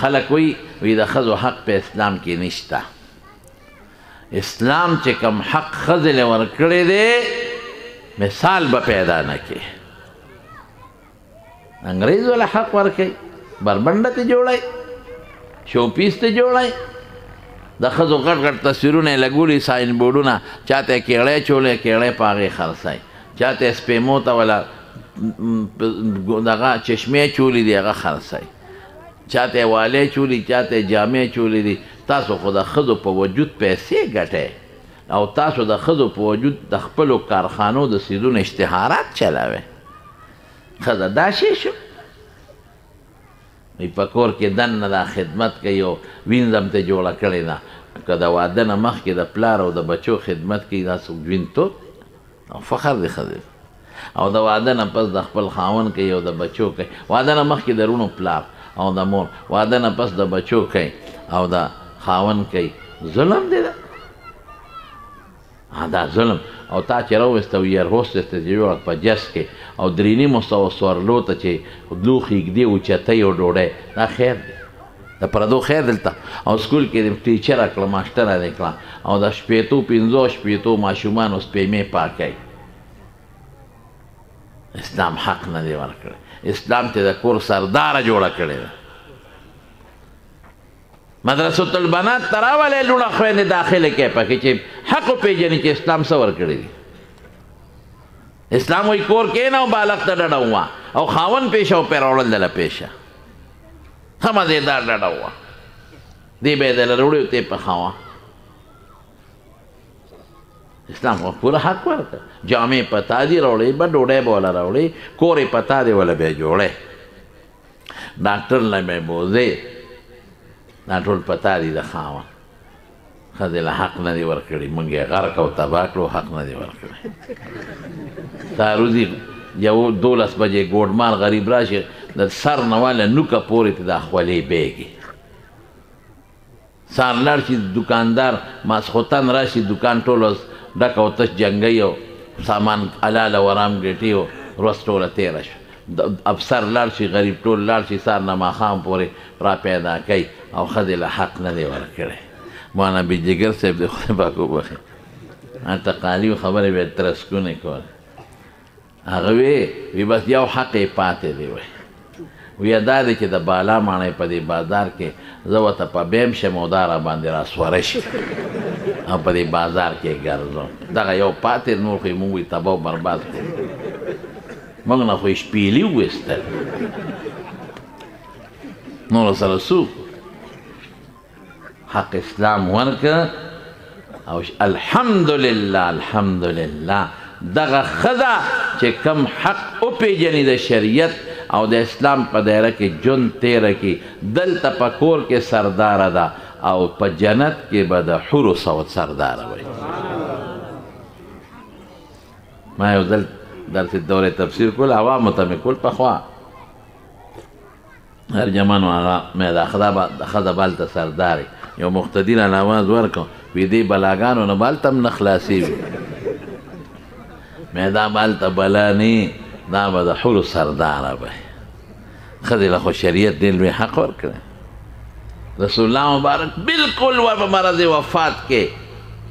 خلک وی د ښځو حق په اسلام کې نشته. اسلام چې کوم حق ښځې له ورکړی دی مثال به پیدا نه کړي. انګریز ولا حق ورکوي، بربنډه ته جوړی، شوپیس ته جوړی، د ښځو غټ غټ تصویرونه یې لګولي، ساین بورډونه، چاته یې کیړی چولی، کیړی په هغې خرڅی، چاته یې سپیمو ته ولا دغه چشمې چولی دي هغه خرڅی، چاته یې والی چولی، چاته یې جامې چولی دي. تاسو خو د ښځو په وجود پیسې ګټئ او تاسو د ښځو په وجود د خپلو کارخانو د څیزونو اشتهارات چلوئ. ښځه دا شی شو په کور کې دننه دا خدمت کوي او وینځم ته جوړه کړې ده. که د واده نه مخکې د پلار او د بچو خدمت کوي دا څوک وینتوب او فخر دی ښځې. او د واده نه پس د خپل خاوند کوي او د بچو کوي. واده نه مخکې د رونو پلار او د مور، واده نه پس د بچو کوي او د خاوند کوي. ظلم دی دا، دا ظلم. او تا چې راوسته و ایر هوسټس ته چې جوړه په جس کې او 3.5 سوارلو ته چې لوښي ږدي اوچتۍ او ډوډۍ، دا خیر دی، د پردو خیر دلته. او سکول کې د ټیچره کړه، ماسټره دې کړه او د 15 ماشومانو سپېمې پاکوي. اسلام حق نه دی ورکړی. اسلام ته د کور سرداره جوړه کړې ده. مدرسة البنات ته راولئ لوڼه خویندې داخله کړئ پکې چې حق وپېژني چې اسلام څه ورکړي دي. اسلام وایي کور کښېنه او بالغ ته ډډه ووایه او خاوند پیشه او پیراوړل دله پیشه ښه مزېدار ډډه ووایه، دې به یې دله راوړي او ته یې پخوه. اسلام خو پوره حق ورکړه. جامې په تا دي راوړئ به، ډوډۍ به وله راوړئ، کور یې په تا دی وله به یې جوړئ، ډاکټر له به یې بوځئ، دا ټول پتا دي د خاوند. ښځې له حق نه دي ورکړي، موږ یې غرق او تباه کړو، حق نه دي ورکړی. سهاروزي 12 بجې ګوډمال غریب راشي د سر نه واله نوکه پورې ته دا خولې بیږي. سهار لاړ شي دوکاندار، ماسخوتن راشي دکان ټول ډک او تش جنګۍ او سامان حلاله ورام ګټي او ورځ ټوله تېره شوه. افسر لاړ شي، غریب ټول لاړ شي، سهار نه ماښام پورې را پیدا کوي او ښځې له حق نه دی ورکړی. مولانا بیجګر صاحب د خدای پاک وبخښي، هلته قالي خبرې به یې ترسکونې کولې. هغه وی بس یو حق یې پاتې دی. وی دا دی چې د بالا ماڼۍ په دې بازار کې زه ورته په بیم شم او دا را باندې راسوره شي او په دې بازار کې ګرځم. دغه یو پاتې، نور خو یې مونږ وایي تباه او برباد کړو. موږ نه خو یې شپېلي وویستل، نور سره څوک حق اسلام ورکړه. او الحمدلله الحمدلله دغه ښځه چې کم حق وپېژني د شریعت او د اسلام په دایره کې ژوند تېره کړي، دلته په کور کې سرداره ده او په جنت کې به د حورو سرداره وي. ما یو ځل درس دوره تفسیر کول، عوامو ته مې کول پخوا، هر جمانو هغه مې د ښځه بالته سردارې یو مقتدي رانه آواز ورکړ، وي دې بلاګانو نه بالته هم نه خلاصېږي، مې دا بالته بلا نه، دا به د حورو سرداره به. ښځې له خو شریعت ډېر لوی حق ورکړی. رسول الله مبارک بالکل ور په مرض وفات کې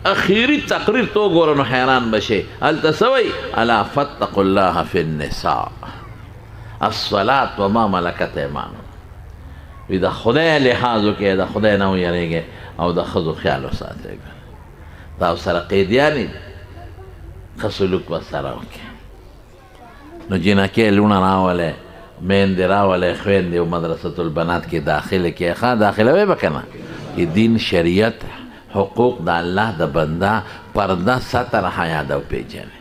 اخیری تقریر تو ګوره نو حیران بشي. هلته څه وایي؟ الا فاتقوا الله فی النساء الصلاة وما ملکت ایمانکم. وی د خدای لحاظ وکړئ، د خدای نه ویریږئ او د ښځو خیال وساتئ. دا ورسره قیدیانې ښه سلوک ورسره وکړئ. نو جینکۍ لوڼه راولئ، میندې راولئ، خویندې او مدرسة البنات کې داخله کړئ. ښه داخلوئ به که نه؟ چې دین، شریعت، حقوق د الله د بنده، پرده، ستر، حیا ده وپېژنئ.